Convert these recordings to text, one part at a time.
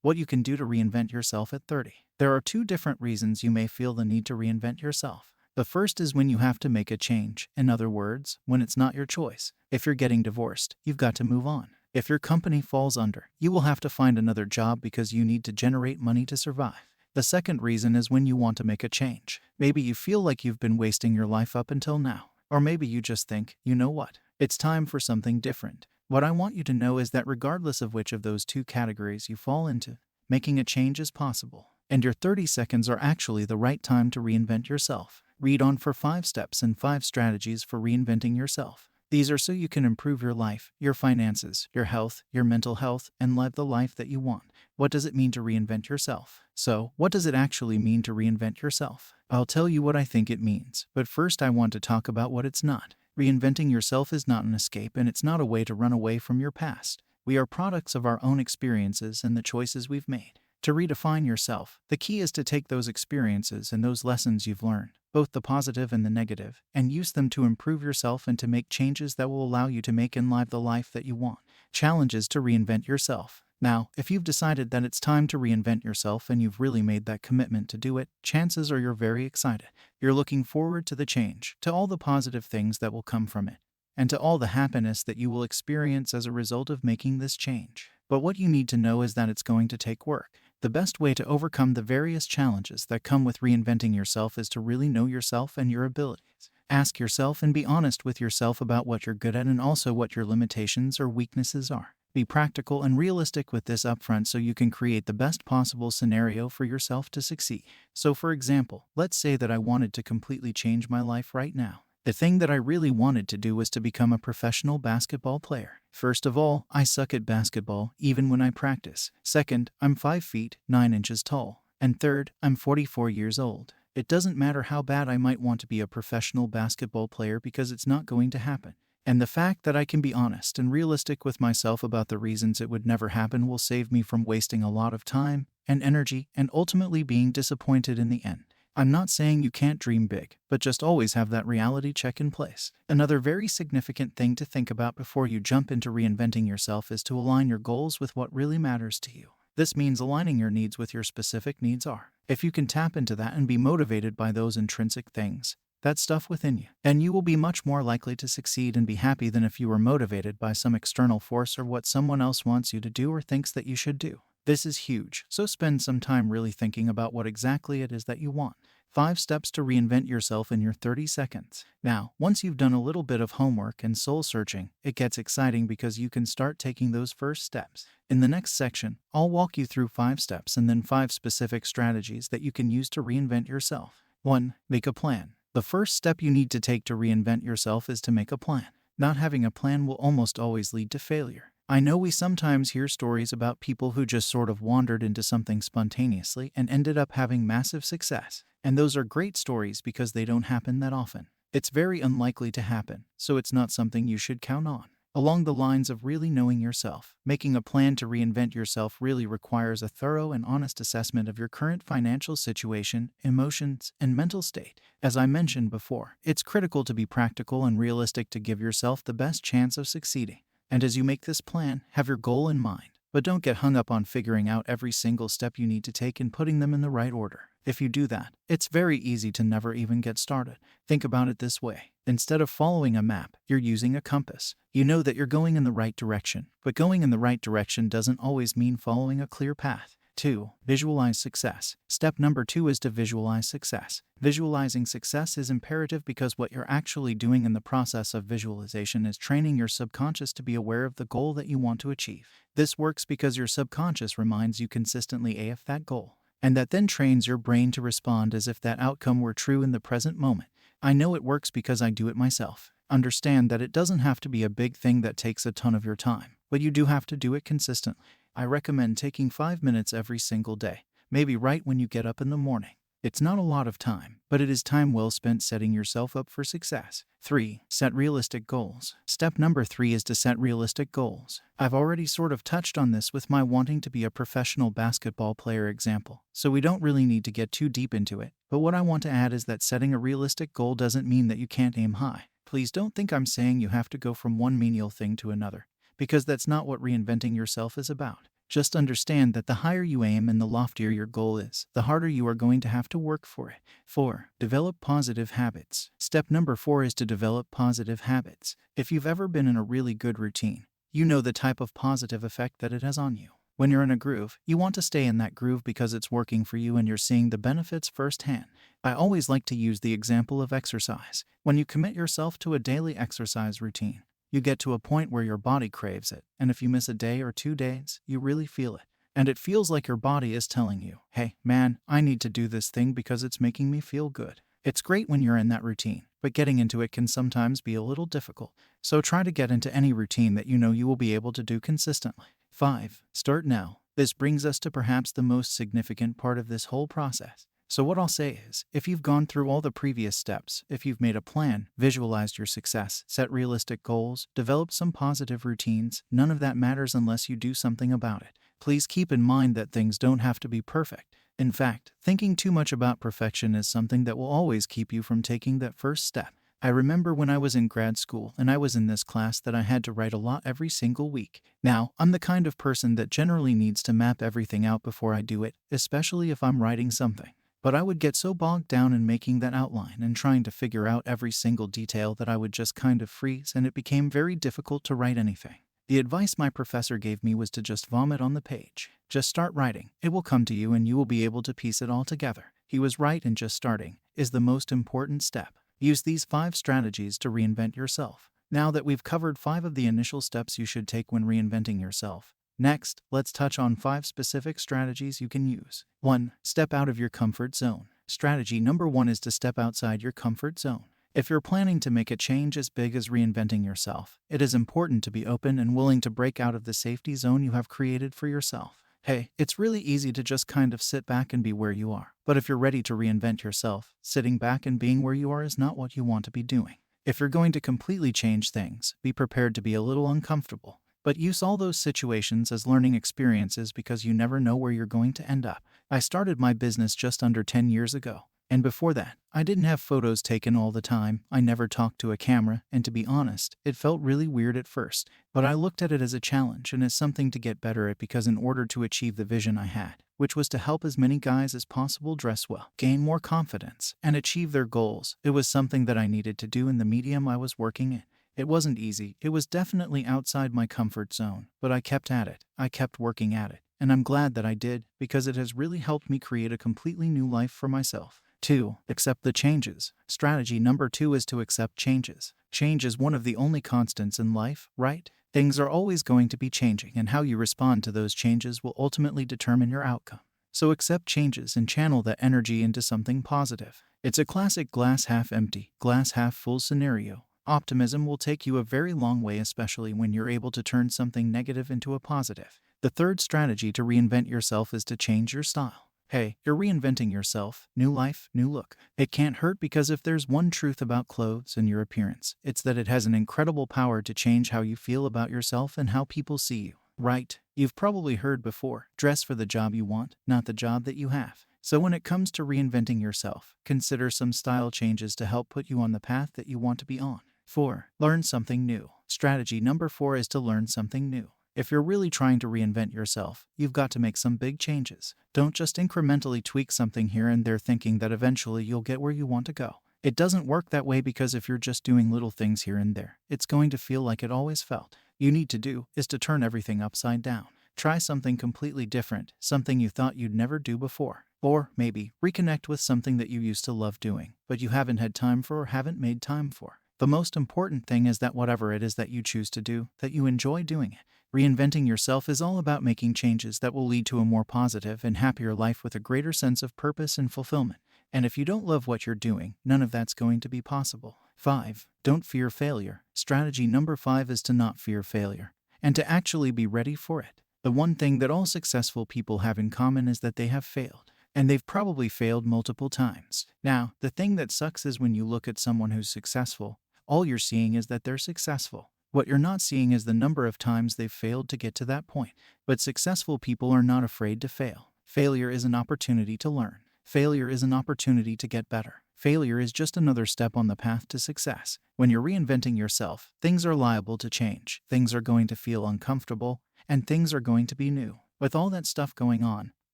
What you can do to reinvent yourself at 30. There are two different reasons you may feel the need to reinvent yourself. The first is when you have to make a change. In other words, when it's not your choice. If you're getting divorced, you've got to move on. If your company falls under, you will have to find another job because you need to generate money to survive. The second reason is when you want to make a change. Maybe you feel like you've been wasting your life up until now. Or maybe you just think, you know what? It's time for something different. What I want you to know is that regardless of which of those two categories you fall into, making a change is possible. And your 30 seconds are actually the right time to reinvent yourself. Read on for 5 steps and 5 strategies for reinventing yourself. These are so you can improve your life, your finances, your health, your mental health, and live the life that you want. What does it mean to reinvent yourself? So, what does it actually mean to reinvent yourself? I'll tell you what I think it means, but first I want to talk about what it's not. Reinventing yourself is not an escape, and it's not a way to run away from your past. We are products of our own experiences and the choices we've made. To redefine yourself, the key is to take those experiences and those lessons you've learned, both the positive and the negative, and use them to improve yourself and to make changes that will allow you to make and live the life that you want. Challenges to reinvent yourself. Now, if you've decided that it's time to reinvent yourself and you've really made that commitment to do it, chances are you're very excited. You're looking forward to the change, to all the positive things that will come from it, and to all the happiness that you will experience as a result of making this change. But what you need to know is that it's going to take work. The best way to overcome the various challenges that come with reinventing yourself is to really know yourself and your abilities. Ask yourself and be honest with yourself about what you're good at and also what your limitations or weaknesses are. Be practical and realistic with this upfront so you can create the best possible scenario for yourself to succeed. So for example, let's say that I wanted to completely change my life right now. The thing that I really wanted to do was to become a professional basketball player. First of all, I suck at basketball, even when I practice. Second, I'm 5 feet, 9 inches tall. And third, I'm 44 years old. It doesn't matter how bad I might want to be a professional basketball player because it's not going to happen. And the fact that I can be honest and realistic with myself about the reasons it would never happen will save me from wasting a lot of time and energy and ultimately being disappointed in the end. I'm not saying you can't dream big, but just always have that reality check in place. Another very significant thing to think about before you jump into reinventing yourself is to align your goals with what really matters to you. This means aligning your needs with your specific needs are. If you can tap into that and be motivated by those intrinsic things, that stuff within you, and you will be much more likely to succeed and be happy than if you were motivated by some external force or what someone else wants you to do or thinks that you should do. This is huge, so spend some time really thinking about what exactly it is that you want. 5 steps to reinvent yourself in your 30 seconds. Now, once you've done a little bit of homework and soul searching, it gets exciting because you can start taking those first steps. In the next section, I'll walk you through 5 steps and then 5 specific strategies that you can use to reinvent yourself. 1. Make a plan. The first step you need to take to reinvent yourself is to make a plan. Not having a plan will almost always lead to failure. I know we sometimes hear stories about people who just sort of wandered into something spontaneously and ended up having massive success. And those are great stories because they don't happen that often. It's very unlikely to happen, so it's not something you should count on. Along the lines of really knowing yourself, making a plan to reinvent yourself really requires a thorough and honest assessment of your current financial situation, emotions, and mental state. As I mentioned before, it's critical to be practical and realistic to give yourself the best chance of succeeding. And as you make this plan, have your goal in mind. But don't get hung up on figuring out every single step you need to take and putting them in the right order. If you do that, it's very easy to never even get started. Think about it this way. Instead of following a map, you're using a compass. You know that you're going in the right direction, but going in the right direction doesn't always mean following a clear path. 2. Visualize success. Step number 2 is to visualize success. Visualizing success is imperative because what you're actually doing in the process of visualization is training your subconscious to be aware of the goal that you want to achieve. This works because your subconscious reminds you consistently of that goal, and that then trains your brain to respond as if that outcome were true in the present moment. I know it works because I do it myself. Understand that it doesn't have to be a big thing that takes a ton of your time, but you do have to do it consistently. I recommend taking 5 minutes every single day, maybe right when you get up in the morning. It's not a lot of time, but it is time well spent setting yourself up for success. 3. Set realistic goals. Step number 3 is to set realistic goals. I've already sort of touched on this with my wanting to be a professional basketball player example, so we don't really need to get too deep into it. But what I want to add is that setting a realistic goal doesn't mean that you can't aim high. Please don't think I'm saying you have to go from one menial thing to another, because that's not what reinventing yourself is about. Just understand that the higher you aim and the loftier your goal is, the harder you are going to have to work for it. 4. Develop positive habits. Step number 4 is to develop positive habits. If you've ever been in a really good routine, you know the type of positive effect that it has on you. When you're in a groove, you want to stay in that groove because it's working for you and you're seeing the benefits firsthand. I always like to use the example of exercise. When you commit yourself to a daily exercise routine, you get to a point where your body craves it, and if you miss a day or 2 days, you really feel it. And it feels like your body is telling you, hey, man, I need to do this thing because it's making me feel good. It's great when you're in that routine, but getting into it can sometimes be a little difficult. So try to get into any routine that you know you will be able to do consistently. 5. Start now. This brings us to perhaps the most significant part of this whole process. So what I'll say is, if you've gone through all the previous steps, if you've made a plan, visualized your success, set realistic goals, developed some positive routines, none of that matters unless you do something about it. Please keep in mind that things don't have to be perfect. In fact, thinking too much about perfection is something that will always keep you from taking that first step. I remember when I was in grad school and I was in this class that I had to write a lot every single week. Now, I'm the kind of person that generally needs to map everything out before I do it, especially if I'm writing something. But I would get so bogged down in making that outline and trying to figure out every single detail that I would just kind of freeze, and it became very difficult to write anything. The advice my professor gave me was to just vomit on the page. Just start writing. It will come to you and you will be able to piece it all together. He was right, and just starting is the most important step. Use these 5 strategies to reinvent yourself. Now that we've covered 5 of the initial steps you should take when reinventing yourself, next, let's touch on 5 specific strategies you can use. 1. Step out of your comfort zone. Strategy number 1 is to step outside your comfort zone. If you're planning to make a change as big as reinventing yourself, it is important to be open and willing to break out of the safety zone you have created for yourself. Hey, it's really easy to just kind of sit back and be where you are. But if you're ready to reinvent yourself, sitting back and being where you are is not what you want to be doing. If you're going to completely change things, be prepared to be a little uncomfortable. But use all those situations as learning experiences because you never know where you're going to end up. I started my business just under 10 years ago. And before that, I didn't have photos taken all the time, I never talked to a camera, and to be honest, it felt really weird at first. But I looked at it as a challenge and as something to get better at, because in order to achieve the vision I had, which was to help as many guys as possible dress well, gain more confidence, and achieve their goals, it was something that I needed to do in the medium I was working in. It wasn't easy, it was definitely outside my comfort zone, but I kept at it, I kept working at it, and I'm glad that I did, because it has really helped me create a completely new life for myself. 2. Accept the changes. Strategy number 2 is to accept changes. Change is one of the only constants in life, right? Things are always going to be changing, and how you respond to those changes will ultimately determine your outcome. So accept changes and channel that energy into something positive. It's a classic glass half empty, glass half full scenario. Optimism will take you a very long way, especially when you're able to turn something negative into a positive. The 3rd strategy to reinvent yourself is to change your style. Hey, you're reinventing yourself. New life, new look. It can't hurt, because if there's one truth about clothes and your appearance, it's that it has an incredible power to change how you feel about yourself and how people see you. Right? You've probably heard before, dress for the job you want, not the job that you have. So when it comes to reinventing yourself, consider some style changes to help put you on the path that you want to be on. 4. Learn something new. Strategy number 4 is to learn something new. If you're really trying to reinvent yourself, you've got to make some big changes. Don't just incrementally tweak something here and there thinking that eventually you'll get where you want to go. It doesn't work that way, because if you're just doing little things here and there, it's going to feel like it always felt. You need to do is to turn everything upside down. Try something completely different, something you thought you'd never do before. Or maybe reconnect with something that you used to love doing, but you haven't had time for or haven't made time for. The most important thing is that whatever it is that you choose to do, that you enjoy doing it. Reinventing yourself is all about making changes that will lead to a more positive and happier life with a greater sense of purpose and fulfillment. And if you don't love what you're doing, none of that's going to be possible. 5. Don't fear failure. Strategy number 5 is to not fear failure, and to actually be ready for it. The one thing that all successful people have in common is that they have failed. And they've probably failed multiple times. Now, the thing that sucks is when you look at someone who's successful, all you're seeing is that they're successful. What you're not seeing is the number of times they've failed to get to that point. But successful people are not afraid to fail. Failure is an opportunity to learn. Failure is an opportunity to get better. Failure is just another step on the path to success. When you're reinventing yourself, things are liable to change. Things are going to feel uncomfortable, and things are going to be new. With all that stuff going on,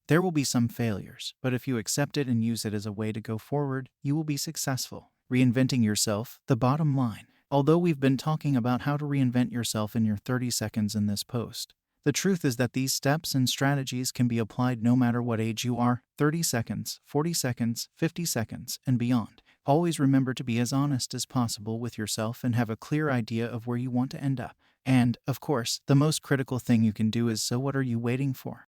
there will be some failures, but if you accept it and use it as a way to go forward, you will be successful. Reinventing yourself, the bottom line. Although we've been talking about how to reinvent yourself in your 30 seconds in this post, the truth is that these steps and strategies can be applied no matter what age you are: 30 seconds, 40 seconds, 50 seconds, and beyond. Always remember to be as honest as possible with yourself and have a clear idea of where you want to end up. And, of course, the most critical thing you can do is, so what are you waiting for?